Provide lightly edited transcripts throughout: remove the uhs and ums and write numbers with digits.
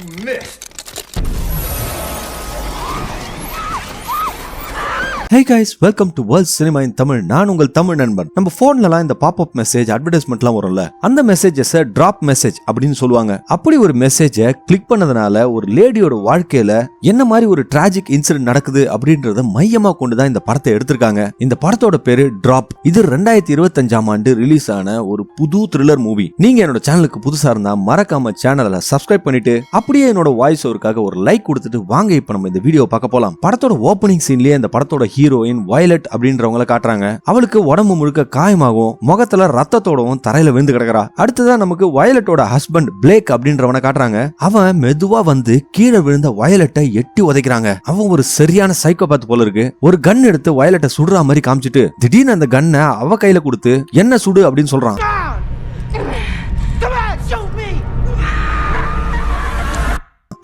missed. Hey guys, welcome to World Cinema in Tamil. நான் உங்கள் தமிழ் நண்பன். நம்ம போன்லலாம் இந்த பாப்அப் மெசேஜ் அட்வர்டைஸ்மெண்ட்லாம் வரும்ல, அந்த மெசேஜஸை டிராப் மெசேஜ் அப்படின்னு சொல்லுவாங்க. அப்படி ஒரு மெசேஜை கிளிக் பண்ணதுனால ஒரு லேடியோட வாழ்க்கையில என்ன மாதிரி ஒரு டிராஜிக் இன்சிடென்ட் நடக்குது அப்படின்றத மையமா கொண்டுதான் இந்த படத்தை எடுத்திருக்காங்க. இந்த படத்தோட பேரு டிராப். இது 2025ஆம் ஆண்டு ரிலீஸ் ஆன ஒரு புது த்ரில்லர் மூவி. நீங்க என்னோட சேனலுக்கு புதுசா இருந்தா மறக்காம சேனலை சப்ஸ்கிரைப் பண்ணிட்டு அப்படியே என்னோட வாய்ஸ் ஓவருக்காக ஒரு லைக் கொடுத்துட்டு வாங்க இப்ப நம்ம இந்த வீடியோ பார்க்க போலாம். படத்தோட ஓப்பனிங் சீன்லயே இந்த படத்தோட ஹீரோயின் வயலட் அப்படின்றவங்கள காட்டுறாங்க. அவளுக்கு உடம்பு முழுக்க காயமாகும், முகத்துல ரத்தத்தோடவும் தரையில விழுந்து கிடக்குறா. அடுத்ததான் நமக்கு வயலட்டோட ஹஸ்பண்ட் பிளேக் அப்படின்றவனை காட்டுறாங்க. அவன் மெதுவா வந்து கீழே விழுந்த வயலட்டை எட்டி உதைக்கிறாங்க. அவன் ஒரு சரியான சைக்கோபாத் போல இருக்கு. ஒரு கன் எடுத்து வயலட்டை சுடுற மாதிரி காமிச்சிட்டு திடீர்னு அந்த கன்னை அவ கையில கொடுத்து என்ன சுடு அப்படின்னு சொல்றான்.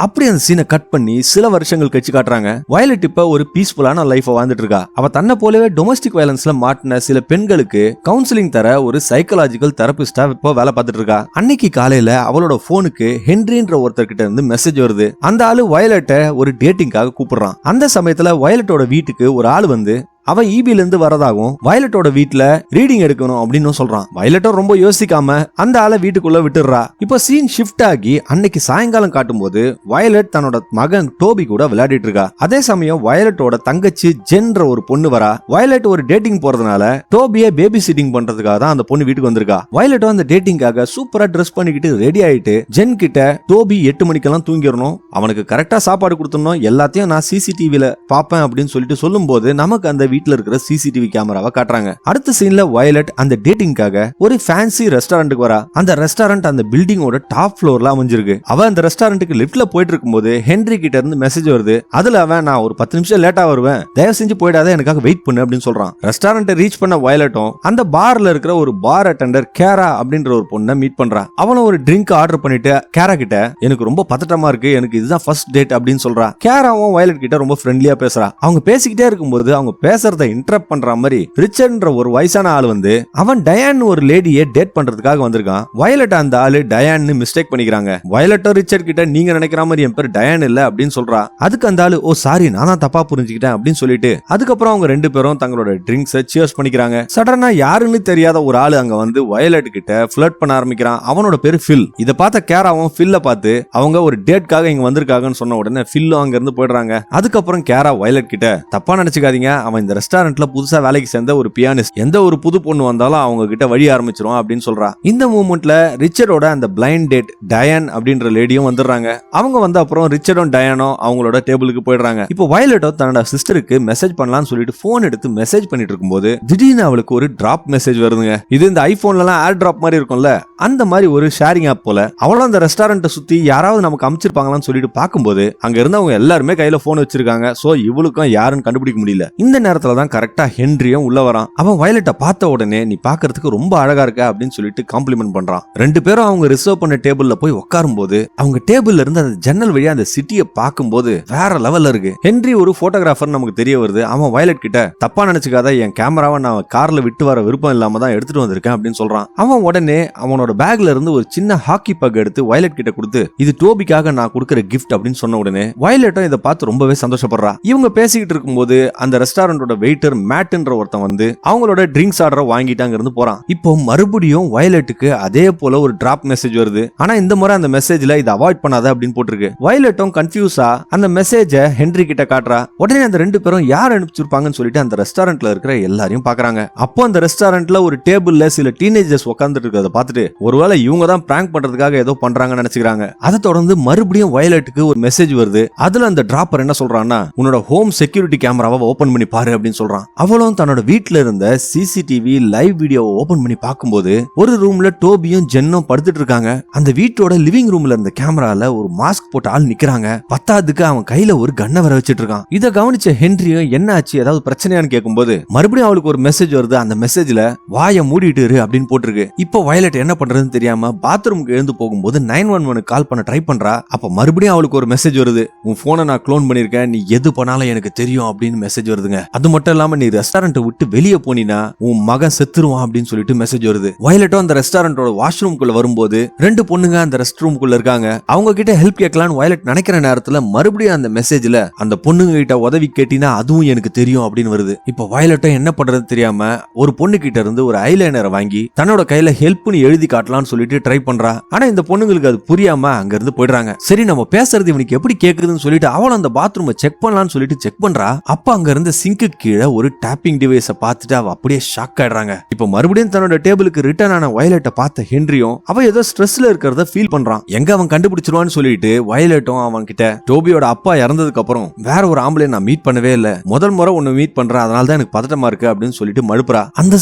அப்படி அந்த சீனை கட் பண்ணி சில வருஷங்கள் கழிச்சு காட்டுறாங்க. வயலட் இப்ப ஒரு பீஸ்ஃபுல்லான லைஃப் வாழ்ந்துட்டு இருக்கா. அவ தன்னை போலவே டொமஸ்டிக் வயலன்ஸ்ல மாட்டின சில பெண்களுக்கு கவுன்சிலிங் தர ஒரு சைக்காலஜிக்கல் தெரபிஸ்டா இப்போ வேலை பார்த்துட்டு இருக்கா. அன்னைக்கு காலையில அவளோட போனுக்கு ஹென்ரின்ற ஒருத்தர்கிட்ட இருந்து மெசேஜ் வருது. அந்த ஆளு வயலட்டை ஒரு டேட்டிங்காக கூப்பிடுறான். அந்த சமயத்துல வயலட்டோட வீட்டுக்கு ஒரு ஆள் வந்து அவன் ஈபில இருந்து வரதாகவும் வயலட்டோட வீட்டுல ரீடிங் எடுக்கணும் அப்படின்னு சொல்றான். வயலட்டோ ரொம்ப யோசிக்காம அந்த ஆளை வீட்டுக்குள்ள விட்டுடுறா. இப்போ சீன் ஷிஃப்ட் ஆகி அன்னைக்கு சாயங்காலம் காட்டும் போது வயலட் தன்னோட மகன் டோபி கூட விளையாடிட்டு இருக்கா. அதே சமயம் வயலட்டோட தங்கச்சி ஜென்ற ஒரு பொண்ணு வரா. வயலட் ஒரு டேட்டிங் போறதுனால டோபியை பேபி சிட்டிங் பண்றதுக்காக தான் அந்த பொண்ணு வீட்டுக்கு வந்திருக்கா. வயலட்டோ அந்த டேட்டிங்காக சூப்பரா ட்ரெஸ் பண்ணிக்கிட்டு ரெடி ஆயிட்டு ஜென் கிட்ட டோபி 8 மணிக்கெல்லாம் தூங்கிடணும், அவனுக்கு கரெக்டா சாப்பாடு கொடுத்துடணும், எல்லாத்தையும் நான் சிசிடிவில பாப்பேன் அப்படின்னு சொல்லிட்டு சொல்லும் போது நமக்கு அந்த வீட்டுல இருக்கிற சிசிடிவி கேமராவை காட்டுறாங்க. அடுத்த சீன்ல வயலட் அந்த டேட்டிங்காக ஒரு ஃபேன்சி ரெஸ்டாரண்ட்டுக்கு வரா. அந்த ரெஸ்டாரண்ட் அந்த பில்டிங்கோட டாப் ஃப்ளோர்ல அமைஞ்சிருக்கு. அவ அந்த ரெஸ்டாரண்ட்டுக்கு லிஃப்ட்ல போயிட்டு இருக்கும்போது ஹென்ரி கிட்ட இருந்து மெசேஜ் வருது. அதுல அவன் நான் ஒரு 10 நிமிஷம் லேட்டா வருவேன், தயவு செஞ்சு போயிடாத, எனக்காக வெயிட் பண்ணு அப்படின்னு சொல்றான். ரெஸ்டாரண்ட்டை ரீச் பண்ண வயலட்டும் அந்த பார்ல இருக்கிற ஒரு பார் அட்டெண்டர் கேரா அப்படின்ற ஒரு பொண்ணை மீட் பண்றா. அவனும் ஒரு ட்ரிங்க் ஆர்டர் பண்ணிட்டு கேரா கிட்ட எனக்கு ரொம்ப பதட்டமா இருக்கு, எனக்கு இதுதான் ஃபர்ஸ்ட் டேட் அப்படின்னு சொல்றா. கேராவும் வயலட் கிட்ட ரொம்ப ஃப்ரெண்ட்லியா பேசுறா. அவங்க பேசிக்கிட்டே இருக்கும்போது அவங்க பேசுறத இன்டரப்ட் பண்ற மாதிரி ரிச்சர்ட்ன்ற ஒரு வயசான ஆள் வந்து அவன் டயான் ஒரு லேடியை டேட் பண்றதுக்காக வந்திருக்கான். வயலட் அந்த ஆளு டயான்னு மிஸ்டேக் பண்ணிக்கிறாங்க. வயலட்டோ ரிச்சர்ட் கிட்ட நீங்க நினைக்கிற மாதிரி என் பேர் டயான் இல்ல அப்படின்னு சொல்றா. அதுக்கு அந்த ஆளு ஓ சாரி நான் தான் தப்பா புரிஞ்சுக்கிட்டேன் அப்படின்னு சொல்லிட்டு அதுக்கப்புறம் அவங்க ரெண்டு பேரும் தங்களோட ட்ரிங்க்ஸை சியர்ஸ் பண்ணிக்கிறாங்க. சடனா யாருன்னு தெரியாத ஒரு ஆளு அங்க வந்து வயலட் கிட்ட ஃபிளர்ட் பண்ண ஆரம்பிக்கிறான். அவனோட பேரு ஃபில். இதை பார்த்த கேராவும் ஃபில்ல பார்த்து அவங்க ஒரு டேட்காக இங்க வந்திருக்காங்கன்னு சொன்ன உடனே ஃபில்லும் அங்க இருந்து போயிடுறாங்க. அதுக்கப்புறம் கேரா வயலட் கிட்ட தப்பா நினைச்சுக்காதீங்க, அவன் இந்த ரெஸ்டாரண்ட்ல புதுசா வேலைக்கு சேர்ந்த ஒரு பியானிஸ்ட், எந்த ஒரு புது பொண்ணு வந்தாலும் அவங்க கிட்ட வழி ஆரம்பிச்சிரும் அப்படின்னு சொல்றா. இந்த மூமெண்ட்ல ரிச்சர்டோட அந்த பிளைண்ட் டேட் டயான் அப்படின்ற லேடியும் வந்துடுறாங்க. அவங்க வந்து அப்புறம் ரிச்சர்டும் டயானும் அவங்களோட டேபிளுக்கு போயிடுறாங்க. இப்போ வயலட்டோ தன்னோட சிஸ்டருக்கு மெசேஜ் பண்ணலாம்னு சொல்லிட்டு போன் எடுத்து மெசேஜ் பண்ணிட்டு இருக்கும்போது திடீர்னு அவளுக்கு ஒரு டிராப் மெசேஜ் வருதுங்க. இது இந்த ஐபோன்ல எல்லாம் ஏர் டிராப் மாதிரி இருக்கும்ல, அந்த மாதிரி ஒரு ஷேரிங் ஆப் போல. அவளும் அந்த ரெஸ்டாரண்ட்டை சுத்தி யாராவது நமக்கு அமைச்சிருப்பாங்களான்னு சொல்லிட்டு பார்க்கும்போது அங்க இருந்தவங்க எல்லாருமே கையில போன் வச்சிருக்காங்க. சோ இவளுக்கும் யாருன்னு கண்டுபிடிக்க முடியல. இந்த நேரத்துல தான் கரெக்டா ஹென்ரியும் உள்ள வரான். அவன் வயலட்டை பார்த்த உடனே நீ பாக்குறதுக்கு ரொம்ப அழகா இருக்க அப்படின்னு சொல்லிட்டு காம்ப்ளிமெண்ட் பண்றான். ரெண்டு பேரும் அவங்க ரிசர்வ் பண்ண டேபிள்ல போய் உட்காரும் போது அவங்க டேபிள்ல இருந்து அந்த ஜன்னல் வழியா அந்த சிட்டியை பார்க்கும்போது வேற லெவல்ல இருக்கு. ஹென்ரி ஒரு போட்டோகிராஃபர் நமக்கு தெரிய வருது. அவன் வயலட் கிட்ட தப்பா நினைச்சுக்காத, என் கேமராவை நான் கார்ல விட்டு வர விருப்பம் இல்லாம தான் எடுத்துட்டு வந்திருக்கேன் அப்படின்னு சொல்றான். அவன் உடனே அவனோட பேக்ல இருந்து ஒரு சின்ன ஹாக்கி பக் எடுத்து வயலட் கிட்ட கொடுத்து இது டோபிக்காக நான் கொடுக்கிற கிஃப்ட் அப்படின்னு சொன்ன உடனே வயலட்டும் இதை பார்த்து ரொம்பவே சந்தோஷப்படுறா. இவங்க பேசிக்கிட்டு இருக்கும்போது அந்த ரெஸ்டாரண்டோட வெயிட்டர் மேட்ன்ற ஒருத்தன் வந்து அவங்களோட ட்ரிங்க்ஸ் ஆர்டரை வாங்கிட்டு அங்க இருந்து போறான். இப்போ மறுபடியும் வயலட்டுக்கு அதே போல ஒரு டிராப் மெசேஜ் வருது. ஆனா இந்த முறை அந்த மெசேஜ்ல இதை அவாய்ட் பண்ணாத அப்படின்னு போட்டிருக்கு. வயலட்டும் கன்ஃபியூஸா அந்த மெசேஜ ஹென்ரி கிட்ட காட்டுறா. உடனே அந்த ரெண்டு பேரும் யார் அனுப்பிச்சிருப்பாங்கன்னு சொல்லிட்டு அந்த ரெஸ்டாரண்ட்ல இருக்கிற எல்லாரையும் பாக்குறாங்க. அப்போ அந்த ரெஸ்டாரண்ட்ல ஒரு டேபிள்ல சில டீனேஜர்ஸ் உட்கார்ந்துட்டு இருக்கிறத பார்த்துட்டு ஒருவேளை இவங்க தான் பிராங்க் பண்றதுக்காக ஏதோ பண்றாங்கன்னு நினைச்சுக்கிறாங்க. அதை தொடர்ந்து மறுபடியும் வயலட்டுக்கு ஒரு மெசேஜ் வருது. அதுல அந்த டிராப்பர் என்ன சொல்றான்னா உன்னோட ஹோம் செக்யூரிட்டி கேமராவை ஓபன் பண்ணி பாரு அப்படின்னு சொல்றான். அவளும் தன்னோட வீட்டுல இருந்த சிசிடிவி லைவ் வீடியோவை ஓபன் பண்ணி பார்க்கும்போது ஒரு ரூம்ல டோபியும் ஜென்னும் படுத்துட்டு இருக்காங்க. அந்த வீட்டோட லிவிங் ரூம்ல இருந்த கேமரால ஒரு மாஸ்க் போட்ட ஆள் நிக்கிறாங்க. பத்தாவதுக்கு அவன் கையில ஒரு கன்னை வர வச்சிட்டு இருக்கான். இதை கவனிச்ச ஹென்ரியும் என்ன ஆச்சு ஏதாவது பிரச்சனையான்னு கேட்கும்போது மறுபடியும் அவளுக்கு ஒரு மெசேஜ் வருது. அந்த மெசேஜ்ல வாயை மூடிட்டு இரு அப்படின்னு போட்டிருக்கு. இப்போ வயலட் என்ன பண்றதுன்னு தெரியாம பாத்ரூமுக்கு எழுந்து போகும்போது 911 கால் பண்ண ட்ரை பண்றா. அப்ப மறுபடியும் அவளுக்கு ஒரு மெசேஜ் வருது. உன் போனை நான் க்ளோன் பண்ணிருக்கேன், நீ எது பண்ணாலும் எனக்கு தெரியும் அப்படின்னு மெசேஜ் வருதுங்க. அது மட்டும் இல்லாம நீ ரெஸ்டாரண்ட் விட்டு வெளியே போனீனா உன் மகன் செத்துருவான் அப்படின்னு சொல்லிட்டு மெசேஜ் வருது. வயலட்டும் அந்த ரெஸ்டாரண்டோட வாஷ்ரூம்குள்ள வரும்போது 2 பொண்ணுங்க அந்த ரெஸ்ட் ரூம்குள்ள இருக்காங்க. அவங்க கிட்ட ஹெல்ப் கேட்கலான்னு வயலட் நினைக்கிற நேரத்துல மறுபடியும் அந்த மெசேஜ்ல அந்த பொண்ணுங்க கிட்ட உதவி கேட்டினா அதுவும் எனக்கு தெரியும் அப்படின்னு வருது. இப்ப வயலட்டும் என்ன பண்றது தெரியாம ஒரு பொண்ணு கிட்ட இருந்து ஒரு ஐலைனரை வாங்கி தன்னோட கையில ஹெல்ப்னு எழுதி காட்டலாம்னு சொல்லிட்டு ட்ரை பண்றா. ஆனா இந்த பொண்ணுங்களுக்கு அது புரியாம அங்க இருந்து போயிடுறாங்க. சரி நம்ம பேசுறது இவனுக்கு எப்படி கேக்குதுன்னு சொல்லிட்டு அவளும் அந்த பாத்ரூமை செக் பண்ணலாம்னு சொல்லிட்டு செக் பண்றா. அப்ப அங்க இருந்து சிங்க்கு கீழே ஒரு டாப்பிங் டிவைஸை பார்த்துட்டு அவ அப்படியே ஷாக் ஆயிடுறாங்க. இப்ப மறுபடியும் தன்னோட டேபிளுக்கு ரிட்டர்ன் ஆன வயலட்டை பார்த்த ஹென்ரியும் அவ ஏதோ ஸ்ட்ரெஸ்ல இருக்கிறத ஃபீல் பண்றான். எங்க அவன் கண்டுபிடிச்சிருவான்னு சொல்லிட்டு வயலட்டும் அவன் கிட்ட டோபியோட அப்பா இறந்ததுக்கு அப்புறம் வேற ஒரு ஆம்பளை நான் மீட் பண்ணவே இல்ல, முதல் முறை ஒன்னு மீட் பண்றேன், அதனால தான் எனக்கு பதட்டமா இருக்கு அப்படின்னு சொல்லிட்டு மழுப்புறா. அந்த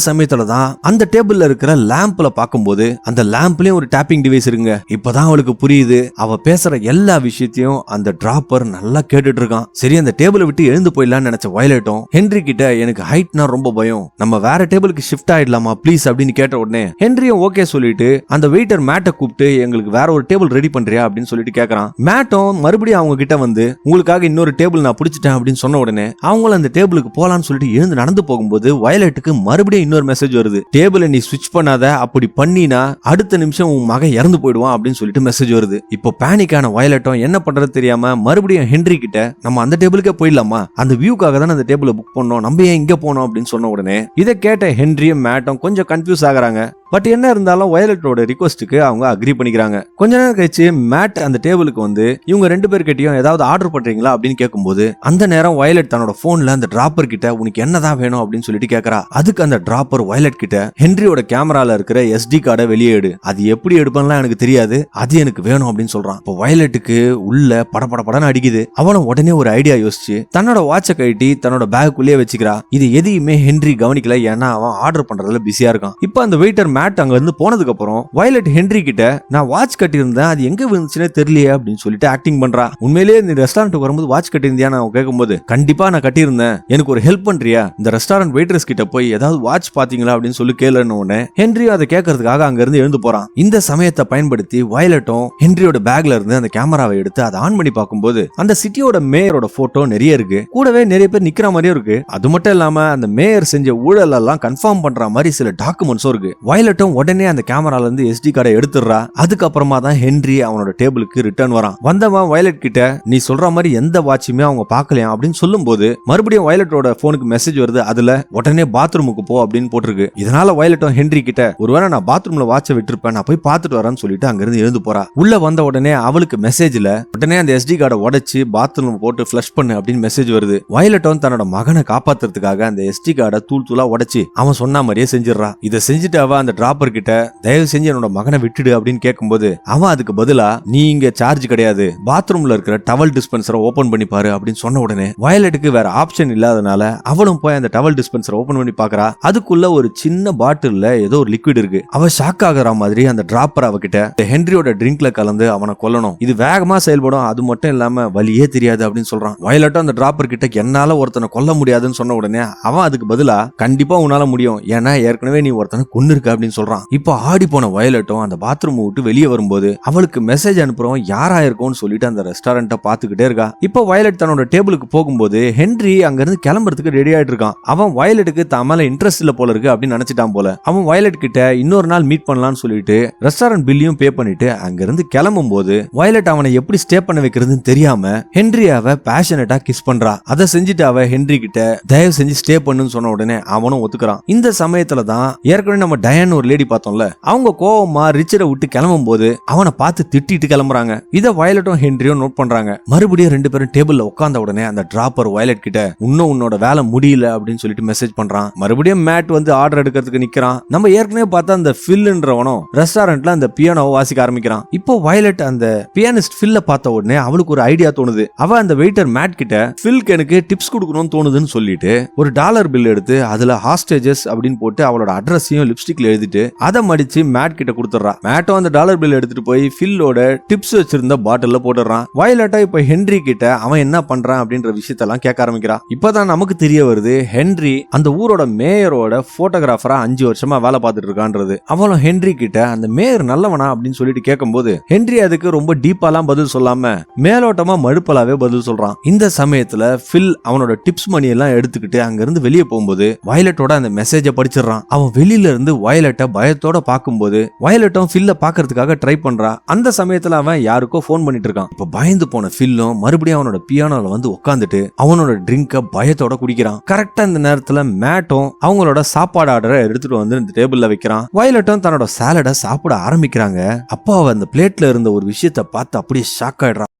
சமயத்துல தான் அந்த டேபிள்ல இருக்கிற லேம்ப்ல பாக்கும்போது அந்த லேம்ப்லயும் ஒரு டாப்பிங் டிவைஸ் இருக்குங்க. இப்பதான் அவளுக்கு புரியுது அவ பேசுற எல்லா விஷயத்தையும் அந்த டிராப்பர் நல்லா கேட்டுட்டு இருக்கான். சரி அந்த டேபிளை விட்டு எழுந்து போயிடலாம்னு நினைச்ச வயலட்டும் ஹென்றி கிட்ட எனக்கு ஹைட்னா ரொம்ப பயம், நம்ம வேற டேபிளுக்கு ஷிஃப்ட் ஆயிடலாமா ப்ளீஸ் அப்படின்னு கேட்ட உடனே ஹென்ரியும் ஓகே சொல்லிட்டு அந்த வெயிட்டர் மேட்டை கூப்பிட்டு எங்களுக்கு வேற ஒரு டேபிள் ரெடி பண்றியா அப்படின்னு சொல்லிட்டு கேக்குறான். மேட்டும் மறுபடியும் அவங்க கிட்ட வந்து உங்களுக்காக இன்னொரு டேபிள் நான் பிடிச்சிட்டேன் அப்படின்னு சொன்ன உடனே அவங்களும் அந்த டேபிளுக்கு போலான்னு சொல்லிட்டு எழுந்து நடந்து போகும்போது வயலட்டுக்கு மறுபடியும் இன்னொரு மெசேஜ் வருது. டேபிளை நீ ஸ்விட்ச் பண்ணாத, அப்படி பண்ணினா அடுத்த நிமிஷம் உன் மகன் இறந்து போயிடுவான் அப்படின்னு சொல்லிட்டு மெசேஜ் வருது. இப்போ பேனிக்கான வயலட்டும் என்ன பண்றது தெரியாம மறுபடியும் ஹென்றி கிட்ட நம்ம அந்த டேபிளுக்கே போயிடலாமா, அந்த வியூக்காக தான் அந்த டேபிளை புக் பண்ணோம், நம்ம ஏன் இங்க போனோம் அப்படின்னு சொன்ன உடனே இதை கேட்ட ஹென்ரியும் மேட்டும் கொஞ்சம் கன்ஃபியூஸ் ஆகுறாங்க. பட் என்ன இருந்தாலும் வயலட்டோட ரிக்வெஸ்ட்டுக்கு அவங்க அக்ரி பண்ணிக்கிறாங்க. கொஞ்ச நேரம் கழிச்சு மேட் அந்த டேபிளுக்கு வந்து இவங்க 2 பேர்கிட்டயும் ஏதாவது ஆர்டர் பண்றீங்களா அப்படின்னு கேட்கும்போது அந்த நேரம் வயலட் தன்னோட போன்ல அந்த டிராப்பர் கிட்ட உனக்கு என்னதான் வேணும் அப்படின்னு சொல்லிட்டு கேக்குறா. அதுக்கு அந்த டிராப்பர் வயலட் கிட்ட ஹென்ரியோட கேமரால இருக்கிற SD கார்டை வெளியே எடு, அது எப்படி எடுப்பேன்லாம் எனக்கு தெரியாது, அது எனக்கு வேணும் அப்படின்னு சொல்றான். இப்போ வயலட்டுக்கு உள்ள படபடன்னு அடிக்குது. அவனும் உடனே ஒரு ஐடியா யோசிச்சு தன்னோட வாட்சை கழட்டி தன்னோட பேக்குள்ளேயே வச்சுக்கிறா. இது எதையுமே ஹென்றி கவனிக்கல, ஏன்னா அவன் ஆர்டர் பண்றதுல பிஸியா இருக்கான். இப்போ அந்த வெயிட்டர் மேட் அங்க இருந்து போனதுக்கு அப்புறம் வயலட் ஹென்றி கிட்ட நான் வாட்ச் கட்டியிருந்தேன், அது எங்க விழுந்துச்சுனே தெரியலையே அப்படின்னு சொல்லிட்டு ஆக்டிங் பண்றா. உண்மையிலேயே இந்த ரெஸ்டாரண்ட்டுக்கு வரும்போது வாட்ச் கட்டியிருந்தியா நான் கேட்கும்போது கண்டிப்பா நான் கட்டியிருந்தேன், எனக்கு ஒரு ஹெல்ப் பண்றியா, இந்த ரெஸ்டாரண்ட் வெயிட்டர்ஸ் கிட்ட போய் ஏதாவது வாட்ச் பாத்தீங்களா அப்படின்னு சொல்லி கேளுன்னு உடனே ஹென்ரியும் அதை கேட்கறதுக்காக அங்க இருந்து எழுந்து போறான். இந்த சமயத்தை பயன்படுத்தி வயலட்டும் ஹென்ரியோட பேக்ல இருந்து அந்த கேமராவை எடுத்து அதை ஆன் பண்ணி பார்க்கும்போது அந்த சிட்டியோட மேயரோட போட்டோ நிறைய இருக்கு, கூடவே நிறைய பேர் நிக்கிற மாதிரியும் இருக்கு. அது மட்டும் இல்லாம அந்த மேயர் செஞ்ச ஊழல் எல்லாம் கன்ஃபார்ம் பண்ற மாதிரி சில டாக்குமெண்ட்ஸும் இருக்கு. வயலட்டும் உடனே அந்த கேமரால இருந்து SD கார்டை எடுத்துறா. அதுக்கப்புறமா தான் ஹென்றி அவனோட டேபிளுக்கு ரிட்டர்ன் வரான். வந்தவன் வயலட் கிட்ட நீ சொல்ற மாதிரி எந்த வாட்சுமே அவங்க பார்க்கலையா அப்படின்னு சொல்லும்போது மறுபடியும் வயலட்டோட போனுக்கு மெசேஜ் வருது. அதுல உடனே பாத்ரூமுக்கு போ அப்படின்னு போட்டிருக்கு. இதனால வயலட்டும் ஹென்றி கிட்ட ஒருவேளை நான் பாத்ரூம்ல வாட்சை விட்டுருப்பேன், நான் போய் பார்த்துட்டு வரேன்னு சொல்லிட்டு அங்கிருந்து எழுந்து போறா. உள்ள வந்த உடனே அவளுக்கு மெசேஜ்ல உடனே அந்த SD கார்டை உடைச்சு பாத்ரூம் போட்டு ஃபிளஷ் பண்ணு அப்படின்னு மெசேஜ் வருது. வயலட்டும் தன்னோட மகனை காப்பாத்துறதுக்காக அந்த SD கார்டை தூளா உடைச்சு அவன் சொன்ன மாதிரியே செஞ்சிடறா. இதை செஞ்சுட்டு அவ அந்த டிராப்பர் கிட்ட தயவு செஞ்சு என்னோட மகனை விட்டுடு அப்படின்னு கேட்கும்போது அவன் அதுக்கு பதிலா நீ இங்க சார்ஜ் கிடையாது, பாத்ரூம்ல இருக்கிற டவல் டிஸ்பென்சரை ஓபன் பண்ணி பாரு அப்படின்னு சொன்ன உடனே வயலட்டுக்கு வேற ஆப்ஷன் இல்லாதனால அவளும் போய் அந்த டவல் டிஸ்பென்சரை ஓபன் பண்ணி பாக்குறா. அதுக்குள்ள ஒரு சின்ன பாட்டில்ல ஏதோ ஒரு லிக்விட் இருக்கு. அவ ஷாக் ஆகுற மாதிரி அந்த டிராப்பர் அவகிட்ட ஹென்ரியோட ட்ரிங்க்ல கலந்து அவனை கொல்லணும், இது வேகமா செயல்படும், அது மட்டும் இல்லாம வலியே தெரியாது அப்படின்னு சொல்றான். வயலட்டும் அந்த டிராப்பர் கிட்ட என்னால ஒருத்தனை கொல்ல முடியாதுன்னு சொன்ன உடனே அவன் அதுக்கு பதிலா கண்டிப்பா உன்னால முடியும், ஏன்னா ஏற்கனவே நீ ஒருத்தனை கொன்னு இருக்க அப்படின்னு சொல்றான். இப்போ ஆடி போன வயலட்டும் அந்த பாத்ரூம் விட்டு வெளியே வரும்போது அவளுக்கு மெசேஜ் அனுப்புறோம் யாரா இருக்கும்னு சொல்லிட்டு அந்த ரெஸ்டாரண்ட்டை பாத்துக்கிட்டே இருக்கா. இப்போ வயலட் தன்னோட டேபிளுக்கு போகும்போது ஹென்றி அங்க இருந்து கிளம்புறதுக்கு ரெடி ஆயிட்டு இருக்கான். அவன் வயலட்டுக்கு தமல இன்ட்ரெஸ்ட் இல்ல போல இருக்கு அப்படின்னு நினைச்சிட்டான் போல. அவன் வயலட் கிட்ட இன்னொரு நாள் மீட் பண்ணலாம்னு சொல்லிட்டு ரெஸ்டாரண்ட் பில்லையும் பே பண்ணிட்டு அங்க இருந்து கிளம்பும் போது வயலட் அவனை எப்படி ஸ்டே பண்ண வைக்கிறதுன்னு தெரியாம ஹென்ரியாவை பேஷனட்டா கிஸ் பண்றா. அதை செஞ்சுட்டு அவ ஹென்றி கிட்ட தயவு செஞ்சு ஸ்டே பண்ணுன்னு சொன்ன உடனே அவனும் ஒத்துக்கிறான். இந்த சமயத்துல தான் ஏற்கனவே நம்ம டயான் ஒரு லேடி பார்த்தோம்ல, அவங்க கோவமா ரிச்சரை விட்டு கிளம்பும் போது அவனை பார்த்து திட்டிட்டு கிளம்புறாங்க. இத வயலட்டும் ஹென்ரியும் நோட் பண்றாங்க. மறுபடியும் 2 பேரும் டேபிள்ல உட்கார்ந்த உடனே அந்த டிராப்பர் வயலட் கிட்ட இன்னும் உன்னோட வேலை முடியல அப்படின்னு சொல்லிட்டு மெசேஜ் பண்றான். மறுபடியும் மேட் வந்து ஆர்டர் எடுக்கிறதுக்கு நிக்கிறான். நம்ம ஏற்கனவே பார்த்தா அந்த ஃபில்ன்றவனும் ரெஸ்டாரண்ட்ல அந்த பியானோவை வாசிக்க ஆரம்பிக்கிறான். இப்போ வயலட் அந்த பியானிஸ்ட் ஃபில்ல பார்த்த உடனே அவளுக்கு ஒரு ஐடியா தோணுது. அவ அந்த வெயிட்டர் மேட் கிட்ட ஃபில்க்கு எனக்கு டிப்ஸ் கொடுக்கணும்னு தோணுதுன்னு சொல்லிட்டு ஒரு $1 பில் எடுத்து அதுல ஹாஸ்டேஜஸ் அப்படின்னு போட்டு அவளோட அட்ரஸையும் லிப்ஸ்டிக்ல எழுதி எழுதிட்டு அதை மடிச்சு மேட் கிட்ட கொடுத்துறான். மேட்டும் அந்த டாலர் பில் எடுத்துட்டு போய் ஃபில்லோட டிப்ஸ் வச்சிருந்த பாட்டில்ல போட்டுறான். வயலட்டா இப்ப ஹென்றி கிட்ட அவன் என்ன பண்றான் அப்படின்ற விஷயத்தெல்லாம் கேட்க ஆரம்பிக்கிறான். இப்பதான் நமக்கு தெரிய வருது ஹென்றி அந்த ஊரோட மேயரோட போட்டோகிராஃபரா 5 வருஷமா வேலை பார்த்துட்டு இருக்கான்றது. அவளும் ஹென்றி கிட்ட அந்த மேயர் நல்லவனா அப்படின்னு சொல்லிட்டு கேட்கும்போது ஹென்றி அதுக்கு ரொம்ப டீப்பாலாம் பதில் சொல்லாம மேலோட்டமா மழுப்பலாவே பதில் சொல்றான். இந்த சமயத்துல ஃபில் அவனோட டிப்ஸ் மணி எல்லாம் எடுத்துக்கிட்டு அங்க இருந்து வெளியே போகும்போது வயலட்டோட அந்த மெசேஜ படிச்சிடறான். அவன் வெளியில இருந்து வயலட்ட பயத்தோட பாக்கும்போது வயலட்டும் ஃபில்ல பாக்குறதுக்காக ட்ரை பண்றான். அந்த சமயத்துல அவன் யாருக்கோ போன் பண்ணிட்டு இருக்கான். இப்ப பயந்து போன ஃபில்லும் மறுபடியும் அவனோட பியானோல வந்து உட்காந்துட்டு அவனோட ட்ரிங்க பயத்தோட குடிக்கிறான். கரெக்டா இந்த நேரத்துல மேட்டும் அவங்களோட சாப்பாடு ஆர்டரை எடுத்துட்டு வந்து இந்த டேபிள்ல வைக்கிறான். வயலட்டும் தன்னோட சாலட சாப்பிட ஆரம்பிக்கிறாங்க. அப்போ அவ அந்த பிளேட்ல இருந்த ஒரு விஷயத்தை பார்த்து அப்படியே ஷாக் ஆயிடுறான்.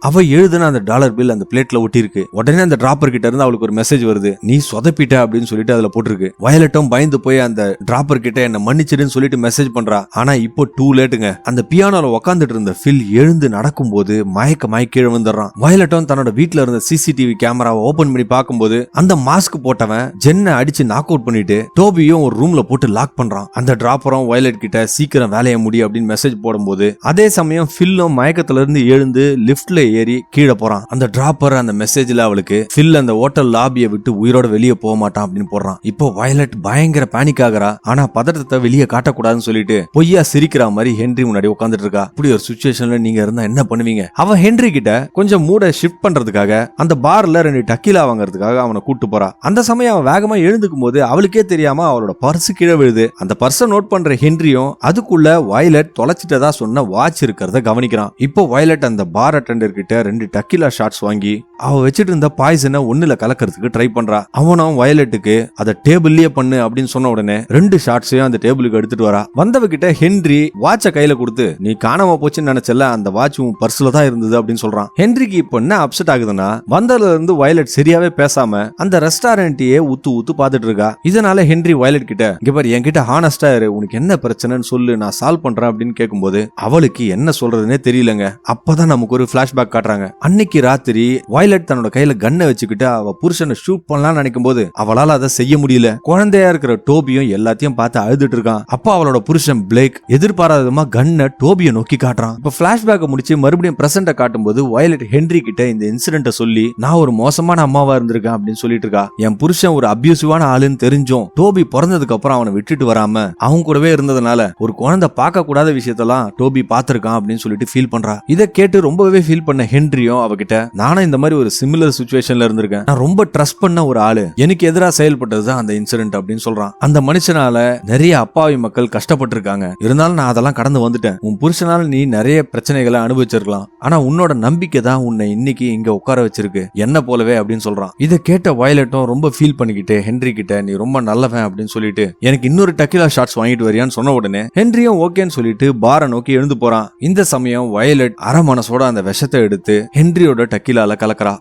அவ எழுதுன அந்த டாலர் பில் அந்த பிளேட்ல ஒட்டி இருக்கு. உடனே அந்த டிராப்பர் கிட்ட இருந்து அவளுக்கு ஒரு மெசேஜ் வருது, நீ சொதப்பிட்ட அப்படின்னு சொல்லிட்டு அதுல போட்டிருக்கு. வயலட்டும் பயந்து போய் அந்த டிராப்பர் கிட்ட என்ன மன்னிச்சிடுன்னு சொல்லிட்டு மெசேஜ் பண்றா. ஆனா இப்போ டூ லேட்டுங்க. அந்த பியானோல உட்காந்துட்டு இருந்த ஃபில் எழுந்து நடக்கும் போது மயக்க கீழே வந்துடுறான். வயலட்டும் தன்னோட வீட்டுல இருந்த சிசிடிவி கேமராவை ஓபன் பண்ணி பார்க்கும்போது அந்த மாஸ்க் போட்டவன் ஜென்னை அடிச்சு நாக் அவுட் பண்ணிட்டு டோபியும் ஒரு ரூம்ல போட்டு லாக் பண்றான். அந்த டிராப்பரும் வயலட் கிட்ட சீக்கிரம் வேலையை முடி அப்படின்னு மெசேஜ் போடும்போது அதே சமயம் ஃபில்லும் மயக்கத்துல இருந்து எழுந்து லிப்ட்ல ஏறி கீழே போறான். அந்த டிராப்பர் அந்த மெசேஜ்ல அவளுக்கு ஃபில் அந்த ஹோட்டல் லாபியை விட்டு உயிரோட வெளியே போக மாட்டான் அப்படின்னு போடுறான். இப்போ வயலட் பயங்கர பேனிக் ஆகுறா. ஆனா பதட்டத்தை வெளியே காட்டக்கூடாதுன்னு சொல்லிட்டு பொய்யா சிரிக்கிற மாதிரி ஹென்றி முன்னாடி உட்காந்துட்டு இருக்கா. இப்படி ஒரு சிச்சுவேஷன்ல நீங்க இருந்தா என்ன பண்ணுவீங்க? அவன் ஹென்றி கிட்ட கொஞ்சம் மூட ஷிஃப்ட் பண்றதுக்காக அந்த பார்ல 2 டக்கீலா வாங்குறதுக்காக அவனை கூட்டு போறா. அந்த சமயம் அவன் வேகமா எழுந்துக்கும் போது அவளுக்கே தெரியாம அவளோட பர்ஸ் கீழே விழுது. அந்த பர்ஸை நோட் பண்ற ஹென்ரியும் அதுக்குள்ள வயலட் தொலைச்சிட்டதா சொன்ன வாட்ச் இருக்கிறத கவனிக்கிறான். இப்போ வயலட் அந்த பார் அட்டெண்டர் கிட்ட 2 டக்கீலா ஷாட்ஸ் வாங்கி அவ வச்சிட்டு இருந்த பாய்சனை ஒண்ணுல கலக்கிறதுக்கு ட்ரை பண்றா. அவனும் வயலட்டுக்கு அதை டேபிள்லயே பண்ணு அப்படின்னு சொன்ன உடனே 2 ஷாட்ஸையும் அந்த டேபிளுக்கு எடுத்துட்டு வரா. வந்தவகிட்ட ஹென்றி வாட்ச கையில கொடுத்து, நீ காணாம போச்சுன்னு நினைச்சல, அந்த வாட்ச் உன் பர்ஸ்ல தான் இருந்தது அப்படின்னு சொல்றான். ஹென்ரிக்கு இப்ப என்ன அப்செட் ஆகுதுன்னா வந்ததுல இருந்து வயலட் சரியாவே பேசாம அந்த ரெஸ்டாரண்ட்டையே ஊத்து பாத்துட்டு இருக்கா. இதனால ஹென்றி வயலட் கிட்ட, இங்க பாரு என்கிட்ட ஹானஸ்டா இரு, உனக்கு என்ன பிரச்சனைன்னு சொல்லு, நான் சால்வ் பண்றேன் அப்படின்னு கேட்கும்போது அவளுக்கு என்ன சொல்றதுன்னே தெரியலங்க. அப்பதான் நமக்கு ஒரு பிளாஷ்பேக் காட்டுறாங்க. அன்னைக்கு ராத்திரி வயலட் தன்னோட கையில கன்னை வச்சுக்கிட்டு அவ புருஷனை ஷூட் பண்ணலாம்னு நினைக்கும் போது அவளால அதை செய்ய முடியல. குழந்தையா இருக்கிற டோபியும் எல்லாத்தையும் பார்த்து அழுதுட்டு இருக்கான். அப்ப அவளோட புருஷன் பிளேக் எதிர்பாராதமா கன்னை டோபியை நோக்கி காட்டுறான். இப்ப பிளாஷ்பேக் முடிச்சு மறுபடியும் பிரசன்ட காட்டும் போது வயலட் ஹென்றி கிட்ட இந்த இன்சிடென்ட சொல்லி, நான் ஒரு மோசமான அம்மாவா இருந்திருக்கேன் அப்படின்னு சொல்லிட்டு இருக்கா. என் புருஷன் ஒரு அபியூசிவான ஆளுன்னு தெரிஞ்சும் டோபி பிறந்ததுக்கு அப்புறம் அவனை விட்டுட்டு வராம அவங்க கூடவே இருந்ததுனால ஒரு குழந்தை பார்க்க கூடாத விஷயத்தெல்லாம் டோபி பார்த்திருக்கான் அப்படின்னு சொல்லிட்டு ஃபீல் பண்றா. இதை கேட்டு ரொம்பவே ஃபீல் பண்ண ஹென்ரியும் அவகிட்ட, நானும் இந்த மாதிரி ஒரு சிமிலர் சிச்சுவேஷன்ல இருந்திருக்கேன், நான் ரொம்ப ட்ரஸ்ட் பண்ண ஒரு ஆளு, எனக்கு எதிராக செயல்பட்டதுதான் அந்த இன்சிடென்ட் அப்படின்னு சொல்றான். அந்த மனுஷனால நிறைய அப்பாவி மக்கள் கஷ்டப்பட்டு இருக்காங்க, இருந்தாலும் நான் அதெல்லாம் கடந்து வந்துட்டேன். உன் புருஷனால நீ நிறைய பிரச்சனைகளை அனுபவிச்சிருக்கலாம், ஆனா உன்னோட நம்பிக்கை தான் உன்னை இன்னைக்கு இங்க உட்கார வச்சிருக்கு, என்ன போலவே அப்படின்னு சொல்றான். இதை கேட்ட வயலட்டும் ரொம்ப ஃபீல் பண்ணிக்கிட்டு ஹென்றி கிட்ட, நீ ரொம்ப நல்லவன் அப்படின்னு சொல்லிட்டு எனக்கு இன்னொரு டக்கீலா ஷாட்ஸ் வாங்கிட்டு வரியான்னு சொன்ன உடனே ஹென்ரியும் ஓகேன்னு சொல்லிட்டு பாரை நோக்கி எழுந்து போறான். இந்த சமயம் வயலட் அரை மனசோட அந்த விஷத்தை எடுத்து ஹென்ரியோட டக்கீலால கலக்கறா.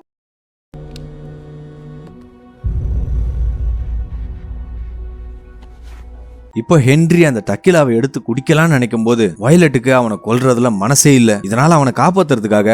இப்போ ஹென்றி அந்த டக்கீலாவை எடுத்து குடிக்கலாம்னு நினைக்கும் போது வயலட்டுக்கு அவனை கொல்றதுல மனசே இல்ல. இதனால அவனை காப்பாத்துறதுக்காக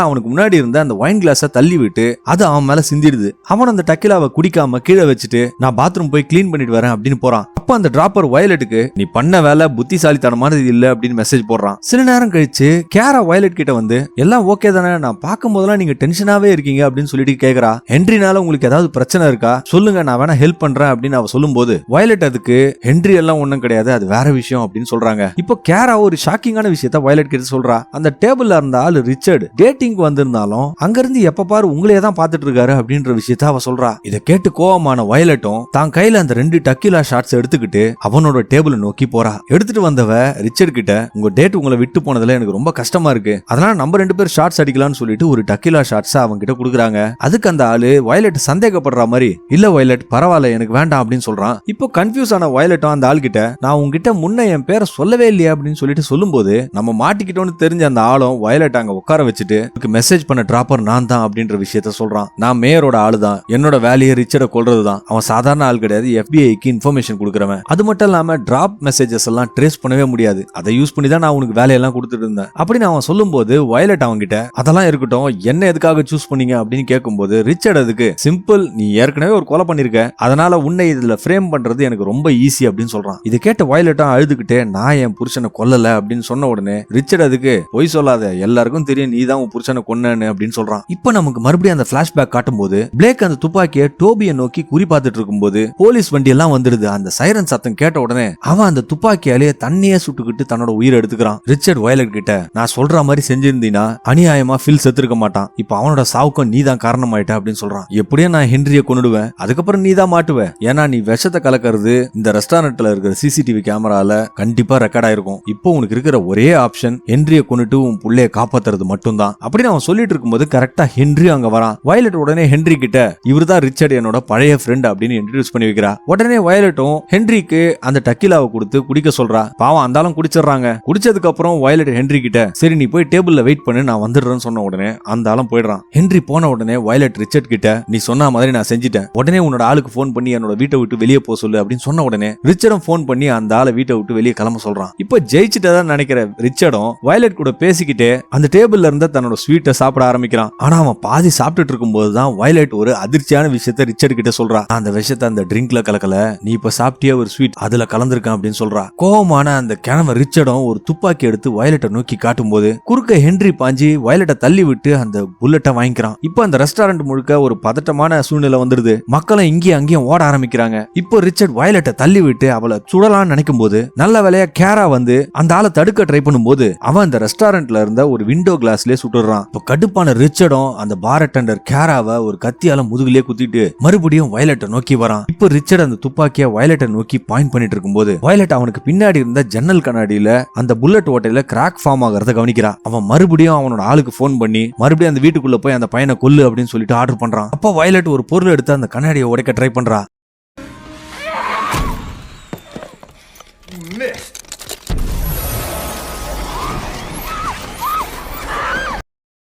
அவனுக்கு முன்னாடி இருந்த அந்த ஒயின் கிளாஸ தள்ளி விட்டு அது அவன் மேல சிந்திடுது. அவன் அந்த டக்கீலாவை குடிக்காம கீழே வச்சுட்டு நான் பாத்ரூம் போய் கிளீன் பண்ணிட்டு வரேன் அப்படின்னு போறான். அப்ப அந்த டிராப்பர் வயலட்டுக்கு, நீ பண்ண வேலை புத்திசாலித்தனமானது இல்ல அப்படின்னு மெசேஜ் போடுறான். சில நேரம் கழிச்சு கேரா வயலட் கிட்ட வந்து, எல்லாம் ஓகே தானே, நான் பார்க்கும் போதெல்லாம் நீங்க டென்ஷனாவே இருக்கீங்க அப்படின்னு சொல்லிட்டு கேக்குறா. ஹென்ரினால உங்களுக்கு ஏதாவது பிரச்சனை இருக்கா சொல்லுங்க, நான் வேணா ஹெல்ப் பண்றேன் அப்படின்னு அவ சொல்லும் போது வயலட் அதுக்கு, ஹென்றி எல்லாம் ஒண்ணும் கிடையாது, அது வேற விஷயம் அப்படின்னு சொல்றாங்க. இப்போ கேரா ஒரு ஷாக்கிங்கான விஷயத்த வயலட் கிட்ட சொல்றா. அந்த டேபிள்ல இருந்த ஆளு ரிச்சர்ட் டேட்டிங் வந்திருந்தாலும் அங்க இருந்து எப்ப பாரு உங்களையே தான் பாத்துட்டு இருக்காரு அப்படின்ற விஷயத்த அவ சொல்றா. இதை கேட்டு கோவமான வயலட்டும் தான் கையில அந்த 2 டக்கீலா ஷாட்ஸ் எடுத்துக்கிட்டு அவனோட டேபிள் நோக்கி போறா. எடுத்துட்டு வந்தவ ரிச்சர்ட் கிட்ட, உங்க டேட் உங்களை விட்டு போனதுல எனக்கு ரொம்ப கஷ்டமா இருக்கு, அதனால நம்ம 2 பேர் ஷாட்ஸ் அடிக்கலாம்னு சொல்லிட்டு ஒரு டக்கீலா ஷாட்ஸ் அவங்க கிட்ட குடுக்குறாங்க. அதுக்கு அந்த ஆளு வயலட் சந்தேகப்படுற மாதிரி, இல்ல வயலட் பரவாயில்ல எனக்கு வேண்டாம் அப்படின்னு சொல்றான். இப்போ கன்ஃபியூஸ் ஆன வயலட்டும் அந்த அந்த ஆள் கிட்ட நான் உங்ககிட்ட முன்ன என் பேரை சொல்லவே இல்லையா அப்படின்னு சொல்லிட்டு சொல்லும்போது நம்ம மாட்டிக்கிட்டோம்னு தெரிஞ்ச அந்த ஆளும் வயலட் அங்க உட்கார வச்சுட்டு மெசேஜ் பண்ண டிராப்பர் நான் தான் அப்படின்ற விஷயத்த சொல்றான். நான் மேயரோட ஆளு தான், என்னோட வேலையை ரிச்சர்ட கொல்றதுதான், அவன் சாதாரண ஆள் கிடையாது, FBI-க்கு இன்ஃபர்மேஷன் கொடுக்குறவன். அது மட்டும் இல்லாம டிராப் மெசேஜஸ் எல்லாம் ட்ரேஸ் பண்ணவே முடியாது, அதை யூஸ் பண்ணி தான் நான் உனக்கு வேலையெல்லாம் கொடுத்துட்டு இருந்தேன் அப்படின்னு அவன் சொல்லும்போது வயலட் அவங்க கிட்ட அதெல்லாம் இருக்கட்டும், என்ன எதுக்காக சூஸ் பண்ணீங்க அப்படின்னு கேட்கும்போது ரிச்சர்ட் அதுக்கு சிம்பிள், நீ ஏற்கனவே ஒரு கொலை பண்ணிருக்க, அதனால உன்னை இதுல ஃப்ரேம் பண்றது எனக்கு ரொம்ப ஈஸி அப்படின்னு சொல்றான். இதை கேட்ட வயலட்டும் அழுதுகிட்டே நான் என் புருஷனை கொல்லல அப்படின்னு சொன்ன உடனே ரிச்சர்ட் அதுக்கு பொய் சொல்லாத, எல்லாருக்கும் தெரியும் நீ தான் உன் புருஷனை கொன்னன்னு அப்படின்னு சொல்றான். இப்ப நமக்கு மறுபடியும் அந்த பிளாஷ்பேக் காட்டும்போது பிளேக் அந்த துப்பாக்கியை டோபியை நோக்கி குறி பார்த்துட்டு இருக்கும்போது போலீஸ் வண்டி எல்லாம் வந்துடுது. அந்த சைரன் சத்தம் கேட்ட உடனே அவன் அந்த துப்பாக்கியாலேயே தண்ணியே சுட்டுக்கிட்டு தன்னோட உயிரை எடுத்துக்கிறான். ரிச்சர்ட் வயலட் கிட்ட நான் சொல்ற மாதிரி செஞ்சிருந்தீனா அநியாயமா ஃபில் செத்துருக்க மாட்டான், இப்ப அவனோட சாவுக்கும் நீ தான் காரணமாயிட்ட அப்படின்னு சொல்றான். எப்படியும் நான் ஹென்ரிய கொன்னுடுவேன், அதுக்கப்புறம் நீ தான் மாட்டுவ, ஏன்னா நீ விஷத்தை கலக்கிறது இந்த ரெஸ்டாரண்ட்ல இருக்கிற CCTV கேமரால கண்டிப்பா ரெக்கார்ட் ஆயிருக்கும். இப்போ உனக்கு இருக்கிற ஒரே ஆப்ஷன் ஹென்ரிய கொன்னுட்டு உன் புள்ளைய காப்பாத்துறது மட்டும்தான் அப்படின்னு அவன் சொல்லிட்டு இருக்கும்போது கரெக்டா ஹென்றி அங்க வரான். வயலட் உடனே ஹென்றி கிட்ட இவர்தான் ரிச்சர்ட் என்னோட பழைய ஃப்ரெண்ட் அப்படின்னு இன்ட்ரோடியூஸ் பண்ணி வைக்கிறா. உடனே வயலட்டும் ஹென்ரிக்கு அந்த டக்கிலாவை கொடுத்து குடிக்க சொல்றா. பாவம் அந்தாலும் குடிச்சிடறாங்க. குடிச்சதுக்கு அப்புறம் வயலட் ஹென்றி கிட்ட சரி நீ போய் டேபிள்ல வெயிட் பண்ணு நான் வந்துடுறேன்னு சொன்ன உடனே அந்த ஆளும் போயிடுறான். ஹென்றி போன உடனே வயலட் ரிச்சர்ட் கிட்ட நீ சொன்ன மாதிரி நான் செஞ்சிட்டேன், உடனே உன்னோட ஆளுக்கு போன் பண்ணி என்னோட வீட்டை விட்டு வெளியே போக சொல்லு அப்படின்னு சொன்ன உடனே ரிச்சர்டும் போன் பண்ணி அந்த ஆளை வீட்டை விட்டு வெளியே கிளம்ப சொல்றான். இப்ப ஜெயிச்சுட்டதான் நினைக்கிற ரிச்சர்டும் வயலட் கூட பேசிக்கிட்டே அந்த டேபிள்ல இருந்த தன்னோட ஸ்வீட்டை சாப்பிட ஆரம்பிக்கிறான். ஆனா அவன் பாதி சாப்பிட்டுட்டு இருக்கும் போதுதான் வயலட் ஒரு அதிர்ச்சியான விஷயத்த ரிச்சர்ட் கிட்ட சொல்றா. அந்த விஷயத்த அந்த ட்ரிங்க்ல கலக்கல, நீ இப்ப சாப்பிட்டிய ஒரு ஸ்வீட் அதுல கலந்திருக்கான் அப்படின்னு சொல்றா. கோவமான அந்த கிழமை ரிச்சர்டும் ஒரு துப்பாக்கி எடுத்து வயலட்டை நோக்கி காட்டும் போது குறுக்க ஹென்றி பாஞ்சி வயலட்டை தள்ளி விட்டு அந்த புல்லட்டை வாங்கிக்கிறான். இப்ப அந்த ரெஸ்டாரண்ட் முழுக்க ஒரு பதட்டமான சூழ்நிலை வந்துடுது. மக்களும் இங்கேயும் அங்கேயும் ஓட ஆரம்பிக்கிறாங்க. இப்போ ரிச்சர்ட் வயலட்டை தள்ளி விட்டு அவளை சுடலான்னு நினைக்கும் போது நல்ல வேலையா கேரா வந்து அந்த ஆளை தடுக்க ட்ரை பண்ணும்போது அவன் அந்த ரெஸ்டாரண்ட்ல இருந்த ஒரு விண்டோ கிளாஸ்லயே சுட்டுறான். இப்ப கடுப்பான ரிச்சர்டும் அந்த பார் அட்டெண்டர் கேராவை ஒரு கத்தியால முதுகுலயே குத்திட்டு மறுபடியும் வயலட்டை நோக்கி வரான். இப்போ ரிச்சர்ட் அந்த துப்பாக்கிய வயலட்டை நோக்கி பாயிண்ட் பண்ணிட்டு இருக்கும்போது வயலட் அவனுக்கு பின்னாடி இருந்த ஜன்னல் கண்ணாடியில அந்த புல்லட் ஓட்டையில கிராக் ஃபார்ம் ஆகிறத கவனிக்கிறான். அவன் மறுபடியும் அவனோட ஆளுக்கு போன் பண்ணி மறுபடியும் அந்த வீட்டுக்குள்ள போய் அந்த பையனை கொல்லு அப்படின்னு சொல்லிட்டு ஆர்டர் பண்றான். அப்ப வயலட் ஒரு பொருள் எடுத்து அந்த கண்ணாடியை உடைக்க ட்ரை பண்றா.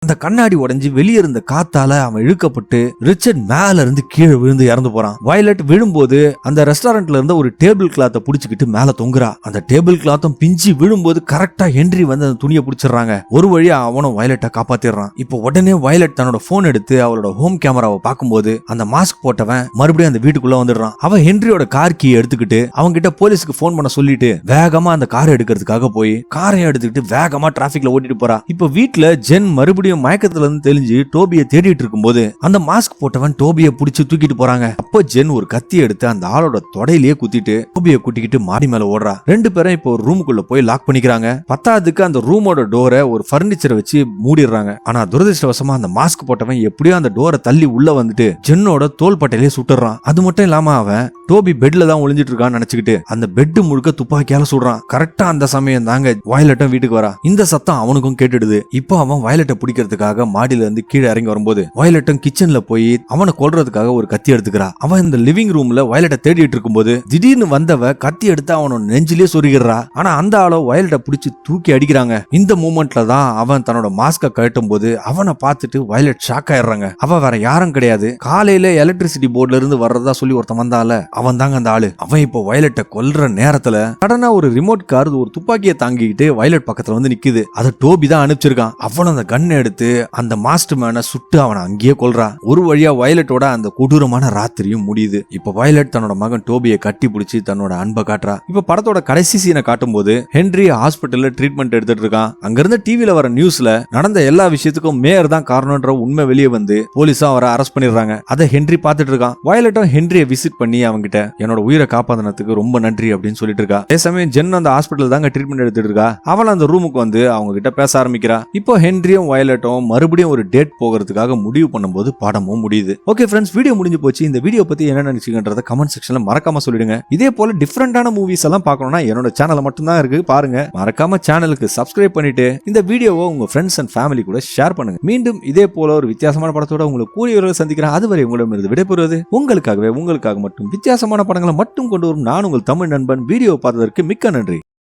அந்த கண்ணாடி உடைஞ்சு வெளியே இருந்த காத்தால அவன் இழுக்கப்பட்டு ரிச்சர்ட் மேல இருந்து கீழே விழுந்து இறந்து போறான். வயலட் விழும்போது அந்த ரெஸ்டாரண்ட்ல இருந்த ஒரு டேபிள் கிளாத்தை புடிச்சுக்கிட்டு மேல தொங்குறா. அந்த டேபிள் கிளாத்தும் பிஞ்சு விழும்போது கரெக்டா ஹென்றி வந்து அந்த துணியை பிடிச்சிடறாங்க. ஒரு வழியா அவனும் வயலட்டை காப்பாத்திடுறான். இப்போ உடனே வயலட் தன்னோட போன் எடுத்து அவளோட ஹோம் கேமராவை பார்க்கும்போது அந்த மாஸ்க் போட்டவன் மறுபடியும் அந்த வீட்டுக்குள்ள வந்துடுறான். அவன் ஹென்ரியோட கார் கீ எடுத்துக்கிட்டு அவங்க கிட்ட போலீஸ்க்கு போன் பண்ண சொல்லிட்டு வேகமா அந்த காரை எடுக்கிறதுக்காக போய் காரையும் எடுத்துக்கிட்டு வேகமா டிராபிக்ல ஓட்டிட்டு போறா. இப்போ வீட்டுல ஜென் மறுபடியும் மயக்கத்துல இருந்து தெளிஞ்சு டோபியை தேடிட்டு இருக்கும்போது அந்த மாஸ்க் போட்டவன் டோபியை பிடிச்சு தூக்கிட்டு போறாங்க. அப்போ ஜென் ஒரு கத்தி எடுத்து அந்த ஆளோட தொடையிலேயே குத்திட்டு டோபியை கூட்டிக்கிட்டு மாடி மேல ஓடுறா. ரெண்டு பேரும் இப்போ ஒரு ரூமுக்குள்ள போய் லாக் பண்ணிக்கிறாங்க. பத்தாவதுக்கு அந்த ரூமோட டோரை ஒரு பர்னிச்சரை வச்சு மூடிடுறாங்க. ஆனா துரதிருஷ்டவசமா அந்த மாஸ்க் போட்டவன் எப்படியோ அந்த டோரை தள்ளி உள்ள வந்துட்டு ஜென்னோட தோல் பட்டையிலே சுட்டுறான். அது மட்டும் இல்லாம அவன் டோபி பெட்ல தான் ஒளிஞ்சிட்டு இருக்கான்னு நினைச்சுக்கிட்டு அந்த பெட் முழுக்க துப்பாக்கியால சுடுறான். கரெக்டா அந்த சமயம் தாங்க வயலட்டும் வீட்டுக்கு வரா. இந்த சத்தம் அவனுக்கும் கேட்டுடுது. இப்போ அவன் வயலட்டை பிடிக்கிறதுக்காக மாடியில இருந்து கீழே இறங்கி வரும்போது வயலட்டும் கிச்சன்ல போய் அவனை கொல்றதுக்காக ஒரு கத்தி எடுத்துக்கிறா. அவன் இந்த லிவிங் ரூம்ல வயலட்டை தேடிட்டு இருக்கும்போது திடீர்னு வந்தவ கத்தி எடுத்து அவனோட நெஞ்சிலே சொருகிறா. ஆனா அந்த ஆளோ வயலட்டை பிடிச்சு தூக்கி அடிக்கிறாங்க. இந்த மூமெண்ட்ல தான் அவன் தன்னோட மாஸ்க கழட்டும் போது அவனை பார்த்துட்டு வயலட் ஷாக் ஆயிடுறாங்க. அவன் வேற யாரும் கிடையாது, காலையில எலக்ட்ரிசிட்டி போர்ட்ல இருந்து வர்றதா சொல்லி ஒருத்தன் வந்தால அவன் தாங்க அந்த ஆளு. அவன் இப்போ வயலட்டை கொல்ற நேரத்துல சடனா ஒரு ரிமோட் கார் ஒரு துப்பாக்கியை தாங்கிக்கிட்டு வயலட் பக்கத்துல வந்து நிக்குது. அதை டோபி தான் அனுப்பிச்சிருக்கான். அவன் அந்த கன் எடுத்து அந்த மாஸ்டர் மேனை சுட்டு அவனை அங்கேயே கொல்றான். ஒரு வழியா வயலட்டோட அந்த கொடூரமான ராத்திரியும் முடியுது. இப்ப வயலட் தன்னோட மகன் டோபியை கட்டி பிடிச்சி தன்னோட அன்பை காட்டுறா. இப்ப படத்தோட கடைசி சீனை காட்டும் போது ஹென்றி ஹாஸ்பிட்டல்ல ட்ரீட்மெண்ட் எடுத்துட்டு இருக்கான். அங்க இருந்த டிவில வர நியூஸ்ல நடந்த எல்லா விஷயத்துக்கும் மேயர் தான் காரணம்ன்ற உண்மை வெளியே வந்து போலீஸா அவரை அரெஸ்ட் பண்ணிடுறாங்க. அதை ஹென்றி பார்த்துட்டு இருக்கான். வயலட்டும் ஹென்ரியை விசிட் பண்ணி அவங்கிட்ட என்னோட உயிரை காப்பாத்தினதுக்கு ரொம்ப நன்றி அப்படின்னு சொல்லிட்டு இருக்கா. அதே சமயம் ஜென் அந்த ஹாஸ்பிட்டல் தாங்க ட்ரீட்மெண்ட் எடுத்துட்டு இருக்கா. அவள் அந்த ரூமுக்கு வந்து அவங்க கிட்ட பேச ஆரம்பிக்கிறா. இப்போ ஹென்ரியும் வயலட்டும் மறுபடியும் ஒரு டேட் போகிறதுக்காக முடிவு பண்ணும்போது படமும் முடியுது. ஓகே ஃப்ரெண்ட்ஸ், வீடியோ முடிஞ்சு போச்சு. இந்த வீடியோ பத்தி என்ன நினைச்சீங்கன்றத கமெண்ட் செக்ஷன்ல மறக்காம சொல்லிடுங்க. இதே போல டிஃபரெண்டான மூவிஸ் எல்லாம் பார்க்கணும்னா என்னோட சேனல்ல மட்டும் தான் இருக்கு, பாருங்க. மறக்காம சேனலுக்கு சப்ஸ்கிரைப் பண்ணிட்டு இந்த வீடியோவை உங்க ஃப்ரெண்ட்ஸ் அண்ட் ஃபேமிலி கூட ஷேர் பண்ணுங்க. மீண்டும் இதே போல ஒரு வித்தியாசமான படத்தோட உங்களை கூடிய சந்திக்கிறேன். அதுவரை உங்களிடமிருந்து விடைபெறுவது உங்களுக்காகவே உங்களுக்காக மட்டும் வித்தியாச வித்தியாசமான படங்களை மட்டும் கொண்டு வரும் நான் உங்கள் தமிழ் நண்பன். வீடியோ பார்த்ததற்கு மிக்க நன்றி.